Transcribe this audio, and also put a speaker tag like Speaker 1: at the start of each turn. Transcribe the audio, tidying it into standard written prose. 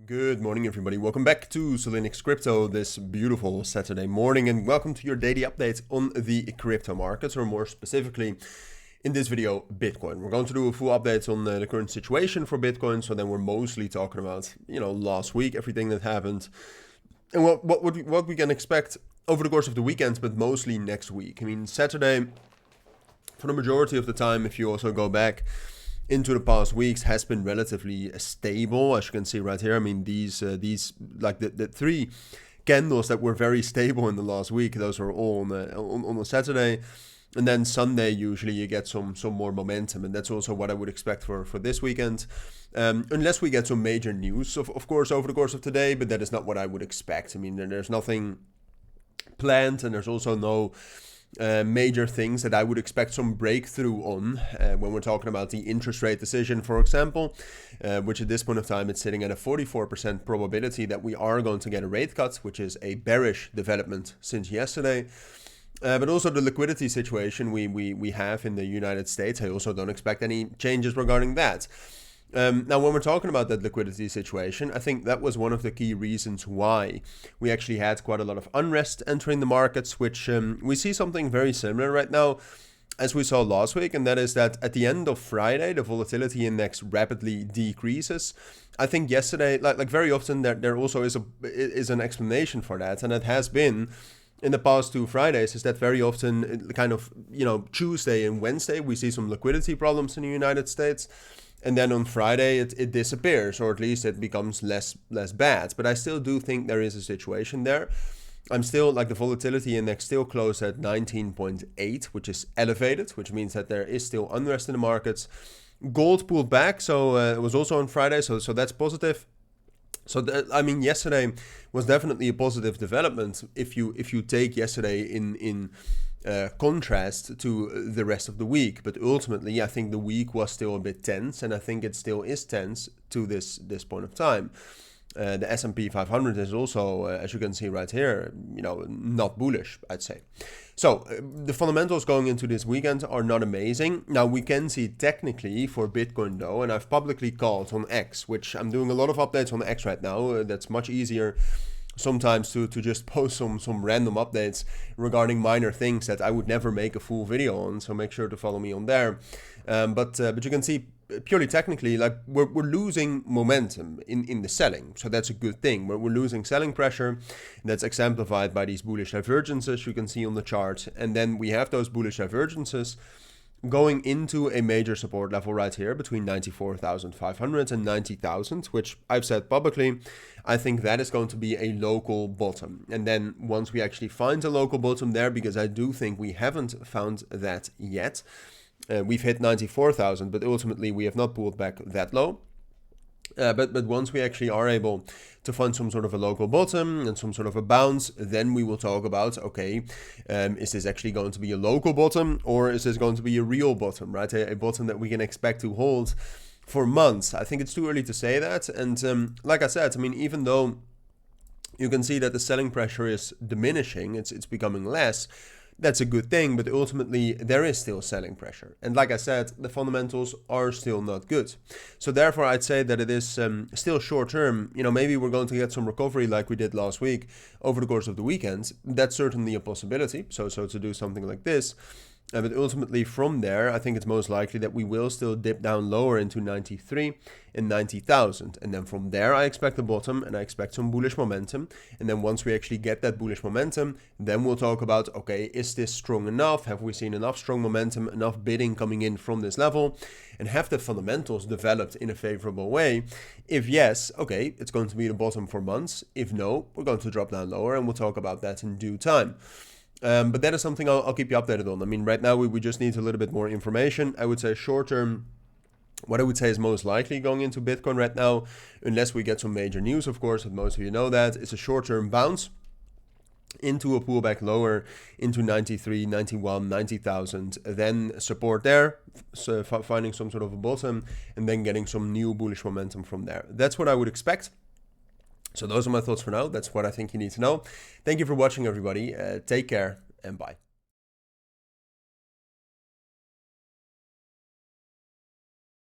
Speaker 1: Good morning, everybody. Welcome back to Cilinix Crypto this beautiful Saturday morning, and welcome to your daily update on the crypto markets, or more specifically, in this video, Bitcoin. We're going to do a full update on the current situation for Bitcoin, so then we're mostly talking about, last week, everything that happened, and what we can expect over the course of the weekend, but mostly next week. I mean, Saturday, for the majority of the time, if you also go back into the past weeks, has been relatively stable, as you can see right here. I mean, these like the three candles that were very stable in the last week, those are all on a Saturday, and then Sunday usually you get some more momentum, and that's also what I would expect for this weekend, unless we get some major news, of course, over the course of today. But that is not what I would expect. I mean, there's nothing planned, and there's also no major things that I would expect some breakthrough on when we're talking about the interest rate decision, for example, which at this point of time it's sitting at a 44% probability that we are going to get a rate cut, which is a bearish development since yesterday. But also the liquidity situation we have in the United States, I also don't expect any changes regarding that. Now, when we're talking about that liquidity situation, I think that was one of the key reasons why we actually had quite a lot of unrest entering the markets, which we see something very similar right now as we saw last week, and that is that at the end of Friday, the volatility index rapidly decreases. I think yesterday, like very often, there also is an explanation for that, and it has been in the past two Fridays, is that very often kind of, Tuesday and Wednesday, we see some liquidity problems in the United States. And then on Friday, it disappears, or at least it becomes less bad. But I still do think there is a situation there. I'm still, like, the volatility index still closed at 19.8, which is elevated, which means that there is still unrest in the markets. Gold pulled back, so it was also on Friday, so that's positive. So yesterday was definitely a positive development if you take yesterday in contrast to the rest of the week. But ultimately, I think the week was still a bit tense, and I think it still is tense to this point of time. The S&P 500 is also, as you can see right here, not bullish, I'd say. So the fundamentals going into this weekend are not amazing. Now, we can see technically for Bitcoin though, and I've publicly called on X, which I'm doing a lot of updates on X right now. That's much easier sometimes to just post some random updates regarding minor things that I would never make a full video on. So make sure to follow me on there. But you can see purely technically, like we're losing momentum in the selling. So that's a good thing. We're losing selling pressure. That's exemplified by these bullish divergences you can see on the chart. And then we have those bullish divergences going into a major support level right here between 94,500 and 90,000, which I've said publicly, I think that is going to be a local bottom. And then once we actually find a local bottom there, because I do think we haven't found that yet, we've hit 94,000, but ultimately we have not pulled back that low. But once we actually are able to find some sort of a local bottom and some sort of a bounce, then we will talk about, okay, is this actually going to be a local bottom, or is this going to be a real bottom, right? A bottom that we can expect to hold for months. I think it's too early to say that. And like I said, I mean, even though you can see that the selling pressure is diminishing, it's becoming less, that's a good thing, but ultimately there is still selling pressure. And like I said, the fundamentals are still not good. So therefore, I'd say that it is still short term. Maybe we're going to get some recovery like we did last week over the course of the weekend. That's certainly a possibility. So to do something like this. But ultimately from there, I think it's most likely that we will still dip down lower into 93 and 90,000. And then from there, I expect a bottom and I expect some bullish momentum. And then once we actually get that bullish momentum, then we'll talk about, okay, is this strong enough? Have we seen enough strong momentum, enough bidding coming in from this level? And have the fundamentals developed in a favorable way? If yes, okay, it's going to be the bottom for months. If no, we're going to drop down lower, and we'll talk about that in due time. But that is something I'll keep you updated on. I mean, right now we just need a little bit more information. I would say short term, what I would say is most likely going into Bitcoin right now, unless we get some major news, of course, and most of you know that, it's a short-term bounce into a pullback lower into 93, 91, 90,000, then support there, so finding some sort of a bottom, and then getting some new bullish momentum from there. That's what I would expect. So those are my thoughts for now. That's what I think you need to know. Thank you for watching, everybody. Take care and bye.